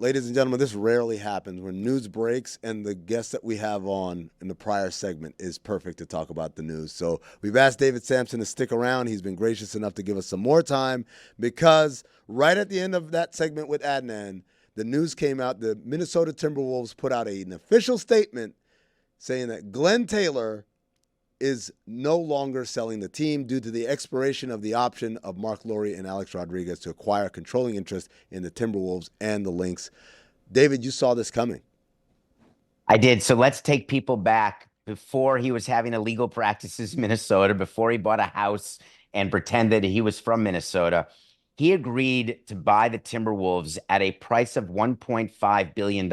Ladies and gentlemen, this rarely happens when news breaks, and the guest that we have on in the prior segment is perfect to talk about the news. So we've asked David Sampson to stick around. He's been gracious enough to give us some more time because right at the end of that segment with Adnan, the news came out. The Minnesota Timberwolves put out an official statement saying that Glenn Taylor is no longer selling the team due to the expiration of the option of Mark Lowry and Alex Rodriguez to acquire controlling interest in the Timberwolves and the Lynx. David, you saw this coming. I did. So let's take people back before he was having illegal practices in Minnesota, before he bought a house and pretended he was from Minnesota. He agreed to buy the Timberwolves at a price of $1.5 billion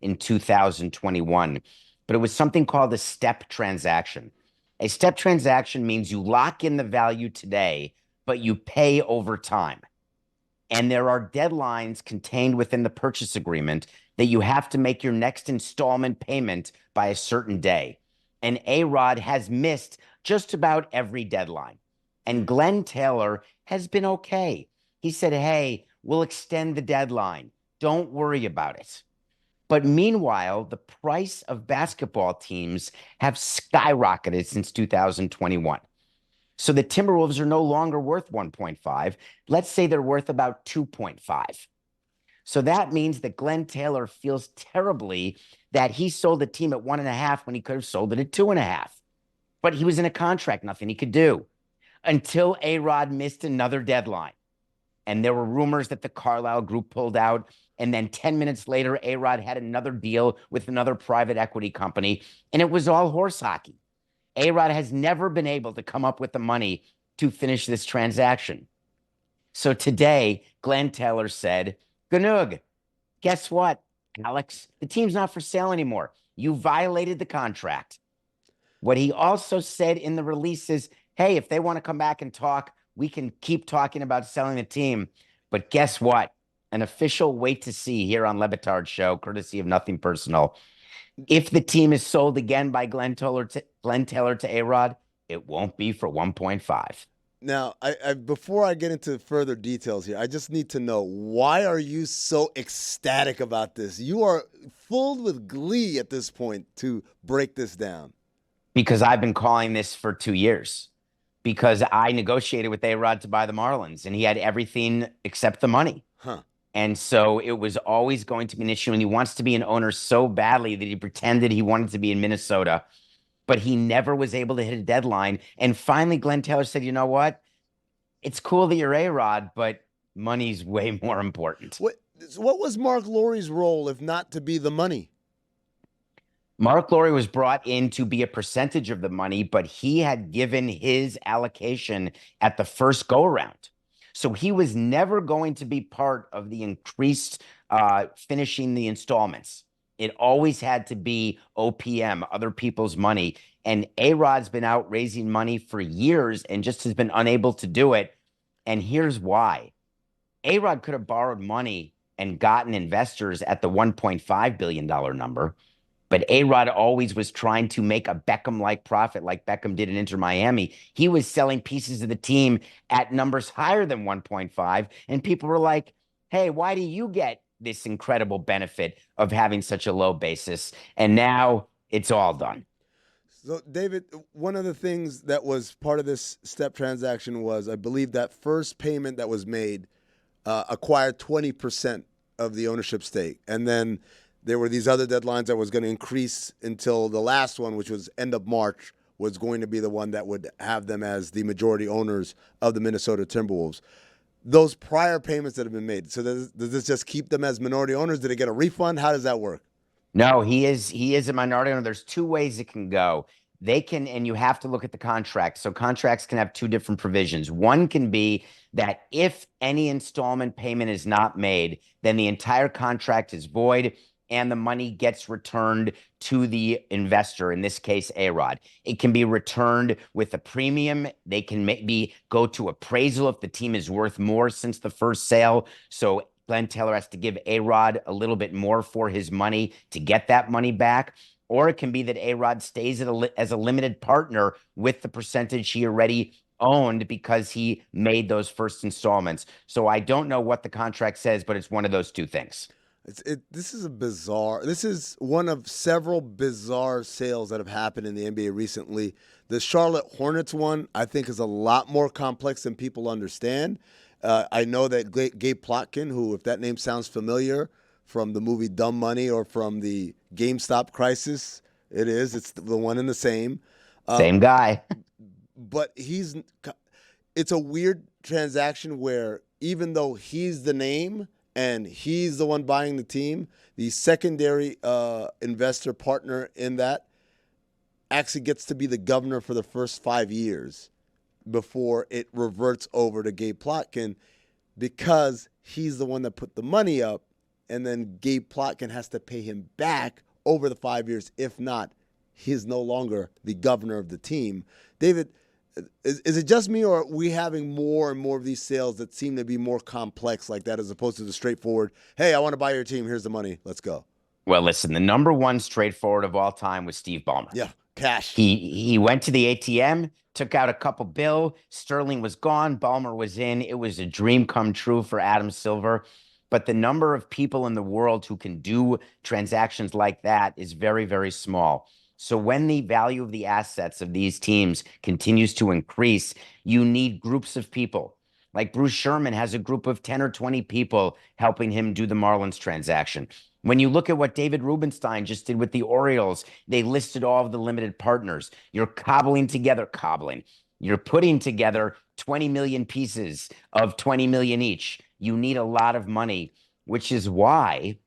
in 2021. But it was something called a step transaction. A step transaction means you lock in the value today, but you pay over time. And there are deadlines contained within the purchase agreement that you have to make your next installment payment by a certain day. And A-Rod has missed just about every deadline. And Glenn Taylor has been okay. He said, hey, we'll extend the deadline. Don't worry about it. But meanwhile, the price of basketball teams have skyrocketed since 2021. So the Timberwolves are no longer worth 1.5. Let's say they're worth about 2.5. So that means that Glenn Taylor feels terribly that he sold the team at 1.5 when he could have sold it at 2.5. But he was in a contract, nothing he could do until A-Rod missed another deadline. And there were rumors that the Carlyle Group pulled out. And then 10 minutes later, A-Rod had another deal with another private equity company. And it was all horse hockey. A-Rod has never been able to come up with the money to finish this transaction. So today, Glenn Taylor said, Ganug, guess what, Alex? The team's not for sale anymore. You violated the contract. What he also said in the release is, hey, if they want to come back and talk, we can keep talking about selling the team. But guess what? An official wait to see here on Le Batard Show, courtesy of Nothing Personal. If the team is sold again by Glenn Taylor to A-Rod, it won't be for 1.5. Now, before I get into further details here, I just need to know, why are you so ecstatic about this? You are filled with glee at this point to break this down. Because I've been calling this for 2 years. Because I negotiated with A-Rod to buy the Marlins, and he had everything except the money. Huh. And so it was always going to be an issue. And he wants to be an owner so badly that he pretended he wanted to be in Minnesota, but he never was able to hit a deadline. And finally, Glenn Taylor said, you know what? It's cool that you're A-Rod, but money's way more important. What was Mark Lowry's role if not to be the money? Mark Lowry was brought in to be a percentage of the money, but he had given his allocation at the first go around. So he was never going to be part of the increased finishing the installments. It always had to be OPM, other people's money. And A-Rod's been out raising money for years and just has been unable to do it. And here's why. A-Rod could have borrowed money and gotten investors at the $1.5 billion number. But A-Rod always was trying to make a Beckham-like profit like Beckham did in Inter Miami. He was selling pieces of the team at numbers higher than 1.5. And people were like, hey, why do you get this incredible benefit of having such a low basis? And now it's all done. So, David, one of the things that was part of this step transaction was, I believe, that first payment that was made acquired 20% of the ownership stake. And then there were these other deadlines that was going to increase until the last one, which was end of March, was going to be the one that would have them as the majority owners of the Minnesota Timberwolves. Those prior payments that have been made, so does this just keep them as minority owners? Did they get a refund? How does that work? No, he is a minority owner. There's two ways it can go. They can, and you have to look at the contract. So contracts can have two different provisions. One can be that if any installment payment is not made, then the entire contract is void and the money gets returned to the investor, in this case, A-Rod. It can be returned with a premium. They can maybe go to appraisal if the team is worth more since the first sale. So Glenn Taylor has to give A-Rod a little bit more for his money to get that money back. Or it can be that A-Rod stays as a limited partner with the percentage he already owned because he made those first installments. So I don't know what the contract says, but it's one of those two things. This is a bizarre. This is one of several bizarre sales that have happened in the NBA recently. The Charlotte Hornets one, I think, is a lot more complex than people understand. I know that Gabe Plotkin, who, if that name sounds familiar from the movie Dumb Money or from the GameStop crisis, it is. It's the one and the same. Same guy. But it's a weird transaction where even though he's the name and he's the one buying the team, the secondary investor partner in that actually gets to be the governor for the first 5 years before it reverts over to Gabe Plotkin, because he's the one that put the money up, and then Gabe Plotkin has to pay him back over the 5 years. If not, he's no longer the governor of the team. David, is it just me, or are we having more and more of these sales that seem to be more complex like that, as opposed to the straightforward, hey, I want to buy your team, here's the money, let's go? Well, listen, the number one straightforward of all time was Steve Ballmer. Yeah, cash. He went to the ATM, took out a couple bill. Sterling was gone. Ballmer was in. It was a dream come true for Adam Silver. But the number of people in the world who can do transactions like that is very, very small. So when the value of the assets of these teams continues to increase, you need groups of people. Like Bruce Sherman has a group of 10 or 20 people helping him do the Marlins transaction. When you look at what David Rubenstein just did with the Orioles, they listed all of the limited partners. You're cobbling. You're putting together 20 million pieces of 20 million each. You need a lot of money, which is why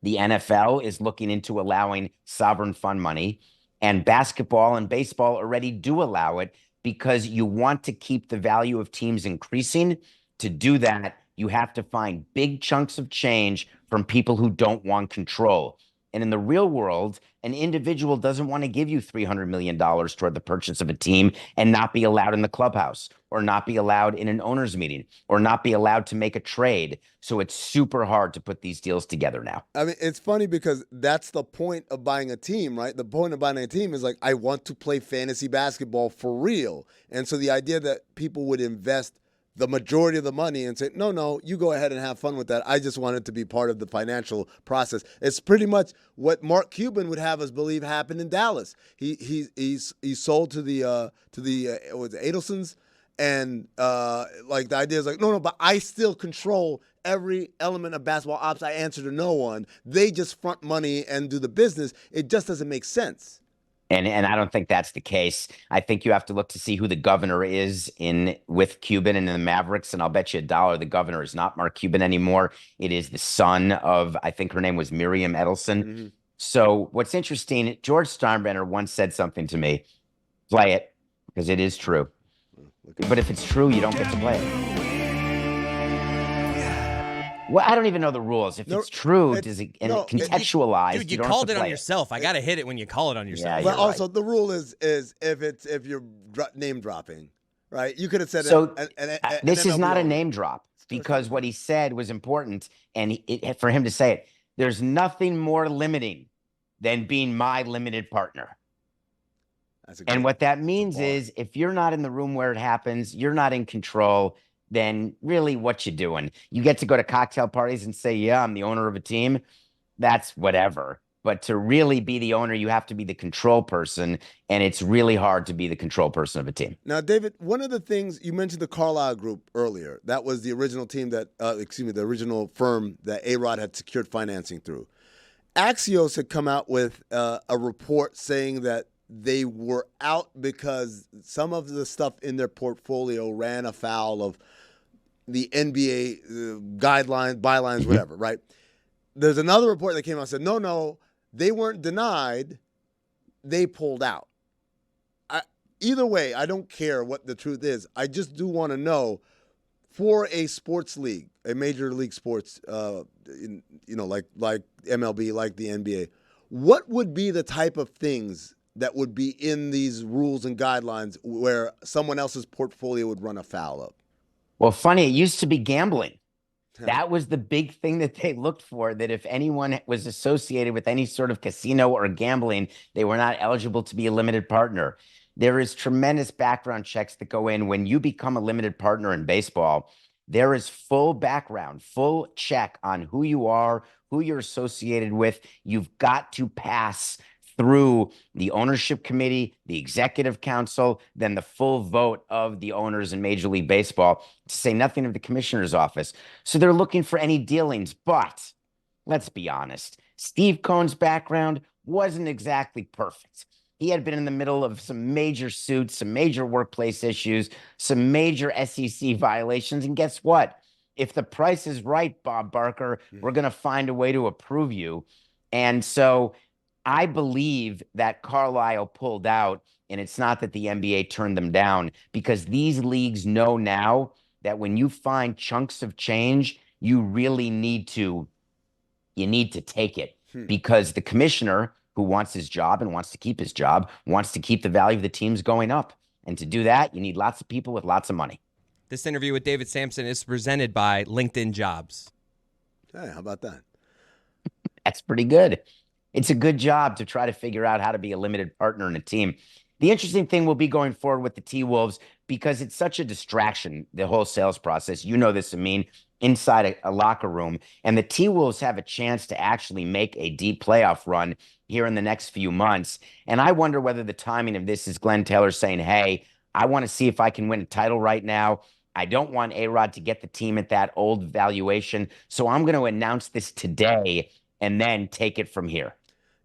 the NFL is looking into allowing sovereign fund money, and basketball and baseball already do allow it, because you want to keep the value of teams increasing. To do that, you have to find big chunks of change from people who don't want control. And in the real world, an individual doesn't want to give you $300 million toward the purchase of a team and not be allowed in the clubhouse, or not be allowed in an owner's meeting, or not be allowed to make a trade. So it's super hard to put these deals together now. I mean, it's funny because that's the point of buying a team, right? The point of buying a team is like, I want to play fantasy basketball for real. And so the idea that people would invest the majority of the money and say, no, you go ahead and have fun with that, I just want it to be part of the financial process. It's pretty much what Mark Cuban would have us believe happened in Dallas. He sold to the Adelsons, and like the idea is like, no, but I still control every element of basketball ops. I answer to no one. They just front money and do the business. It just doesn't make sense. And I don't think that's the case. I think you have to look to see who the governor is with Cuban and the Mavericks, and I'll bet you $1 the governor is not Mark Cuban anymore. It is the son of, I think her name was Miriam Edelson. Mm-hmm. So what's interesting, George Steinbrenner once said something to me, play it, because it is true. But if it's true, you don't get to play it. Well, I don't even know the rules. If it's true, does it contextualized? Dude, you called it on yourself. I gotta hit it when you call it on yourself. Yeah, but also the rule is if you're name dropping, right? You could have said so. This is not a name drop, because what he said was important, and for him to say it, there's nothing more limiting than being my limited partner. And what that means is, if you're not in the room where it happens, you're not in control, then really what you doing? You get to go to cocktail parties and say, yeah, I'm the owner of a team. That's whatever. But to really be the owner, you have to be the control person, and it's really hard to be the control person of a team. Now, David, one of the things you mentioned, the Carlyle Group earlier, that was the original team the original firm that A-Rod had secured financing through. Axios had come out with a report saying that they were out because some of the stuff in their portfolio ran afoul of the NBA guidelines, bylines, whatever, right? There's another report that came out and said, no, they weren't denied. They pulled out. Either way, I don't care what the truth is. I just do want to know, for a sports league, a major league sports, like MLB, like the NBA, what would be the type of things that would be in these rules and guidelines where someone else's portfolio would run afoul of? Well, funny, it used to be gambling. That was the big thing that they looked for, that if anyone was associated with any sort of casino or gambling, they were not eligible to be a limited partner. There is tremendous background checks that go in when you become a limited partner in baseball. There is full background, full check on who you are, who you're associated with. You've got to pass through the ownership committee, the executive council, then the full vote of the owners in Major League Baseball, to say nothing of the commissioner's office. So they're looking for any dealings. But let's be honest, Steve Cohen's background wasn't exactly perfect. He had been in the middle of some major suits, some major workplace issues, some major SEC violations. And guess what? If the price is right, Bob Barker, we're going to find a way to approve you. And so I believe that Carlisle pulled out, and it's not that the NBA turned them down, because these leagues know now that when you find chunks of change, you really need to take it, because the commissioner, who wants his job and wants to keep his job, wants to keep the value of the teams going up. And to do that, you need lots of people with lots of money. This interview with David Samson is presented by LinkedIn Jobs. Hey, how about that? That's pretty good. It's a good job to try to figure out how to be a limited partner in a team. The interesting thing will be going forward with the T-Wolves, because it's such a distraction, the whole sales process. You know this, Amin, inside a locker room. And the T-Wolves have a chance to actually make a deep playoff run here in the next few months. And I wonder whether the timing of this is Glenn Taylor saying, hey, I want to see if I can win a title right now. I don't want A-Rod to get the team at that old valuation. So I'm going to announce this today and then take it from here.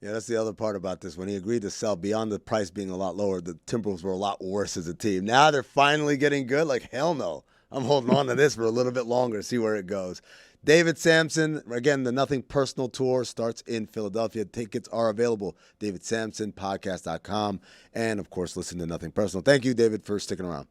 Yeah, that's the other part about this. When he agreed to sell, beyond the price being a lot lower, the Timberwolves were a lot worse as a team. Now they're finally getting good. Like, hell no. I'm holding on to this for a little bit longer, see where it goes. David Samson, again, the Nothing Personal Tour starts in Philadelphia. Tickets are available. DavidSamsonPodcast.com. And, of course, listen to Nothing Personal. Thank you, David, for sticking around.